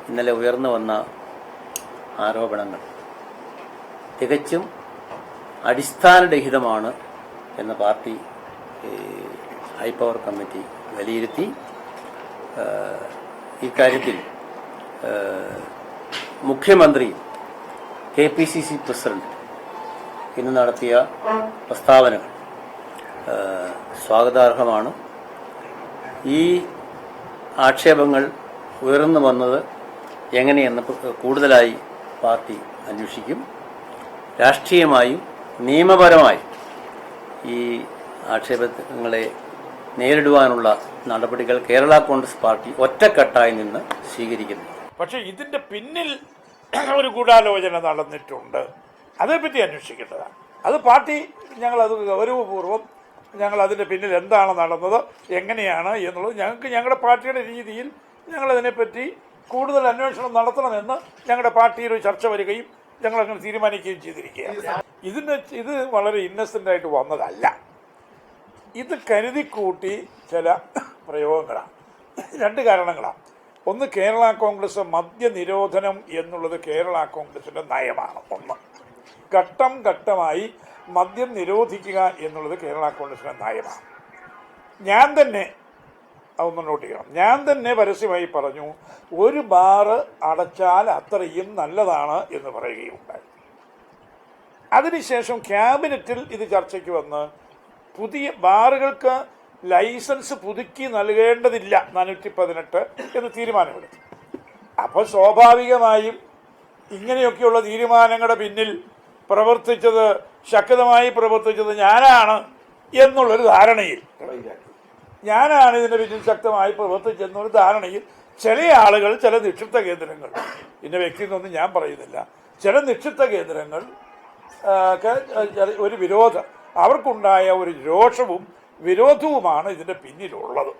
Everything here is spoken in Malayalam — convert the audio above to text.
ഇന്നലെ ഉയർന്നു വന്ന ആരോപണങ്ങൾ തികച്ചും അടിസ്ഥാനരഹിതമാണ് എന്ന് പാർട്ടി ഹൈപ്പവർ കമ്മിറ്റി വിലയിരുത്തി. ഇക്കാര്യത്തിൽ മുഖ്യമന്ത്രി KPCC പ്രസിഡന്റ് ഇന്ന് നടത്തിയ പ്രസ്താവനകൾ സ്വാഗതാർഹമാണ്. ഈ ആക്ഷേപങ്ങൾ ഉയർന്നു വന്നത് എങ്ങനെയെന്ന് കൂടുതലായി പാർട്ടി അന്വേഷിക്കും. രാഷ്ട്രീയമായും നിയമപരമായും ഈ ആക്ഷേപങ്ങളെ നേരിടുവാനുള്ള നടപടികൾ കേരള കോൺഗ്രസ് പാർട്ടി ഒറ്റക്കെട്ടായി നിന്ന് സ്വീകരിക്കുന്നു. പക്ഷെ ഇതിന്റെ പിന്നിൽ ഒരു ഗൂഢാലോചന നടന്നിട്ടുണ്ട്, അതേപ്പറ്റി അന്വേഷിക്കേണ്ടതാണ്. അത് പാർട്ടി ഞങ്ങളത് ഗൗരവപൂർവ്വം ഞങ്ങൾ അതിന്റെ പിന്നിൽ എന്താണ് നടന്നത്, എങ്ങനെയാണ് എന്നുള്ളത് ഞങ്ങളുടെ പാർട്ടിയുടെ രീതിയിൽ ഞങ്ങളതിനെപ്പറ്റി കൂടുതൽ അന്വേഷണം നടത്തണമെന്ന് ഞങ്ങളുടെ പാർട്ടിയിൽ ഒരു ചർച്ച വരികയും ഞങ്ങളങ്ങനെ തീരുമാനിക്കുകയും ചെയ്തിരിക്കുകയാണ്. ഇത് വളരെ ഇന്നസെന്റ് ആയിട്ട് വന്നതല്ല. ഇത് കരുതിക്കൂട്ടി ചില പ്രയോഗങ്ങളാണ്. രണ്ട് കാരണങ്ങളാണ്. ഒന്ന്, കേരള കോൺഗ്രസ് മദ്യനിരോധനം എന്നുള്ളത് കേരള കോൺഗ്രസിന്റെ നയമാണ്. ഒന്ന്, ഘട്ടം ഘട്ടമായി മദ്യം നിരോധിക്കുക എന്നുള്ളത് കേരള കോൺഗ്രസിന്റെ നയമാണ്. ഞാൻ തന്നെ അതൊന്ന് നോട്ട് ചെയ്യണം. ഞാൻ തന്നെ പരസ്യമായി പറഞ്ഞു, ഒരു ബാറ് അടച്ചാൽ അത്രയും നല്ലതാണ് എന്ന് പറയുകയുണ്ടായി. അതിനുശേഷം ക്യാബിനറ്റിൽ ഇത് ചർച്ചയ്ക്ക് വന്ന് പുതിയ ബാറുകൾക്ക് ലൈസൻസ് പുതുക്കി നൽകേണ്ടതില്ല 418 എന്ന് തീരുമാനമെടുത്തു. അപ്പോൾ സ്വാഭാവികമായും ഇങ്ങനെയൊക്കെയുള്ള തീരുമാനങ്ങളുടെ പിന്നിൽ ശക്തമായി പ്രവർത്തിച്ചത് ഞാനാണ് എന്നുള്ളൊരു ധാരണയിൽ, ഞാനാണ് ഇതിന്റെ പിന്നിൽ ശക്തമായി പ്രവർത്തിച്ചെന്നൊരു ധാരണയിൽ ചില ആളുകൾ, ചില നിക്ഷിപ്ത കേന്ദ്രങ്ങൾ, ഇന്ന വ്യക്തി എന്നൊന്നും ഞാൻ പറയുന്നില്ല, ചില നിക്ഷിപ്ത കേന്ദ്രങ്ങൾ ഒരു അവർക്കുണ്ടായ ഒരു രോഷവും വിരോധവുമാണ് ഇതിന്റെ പിന്നിലുള്ളത്.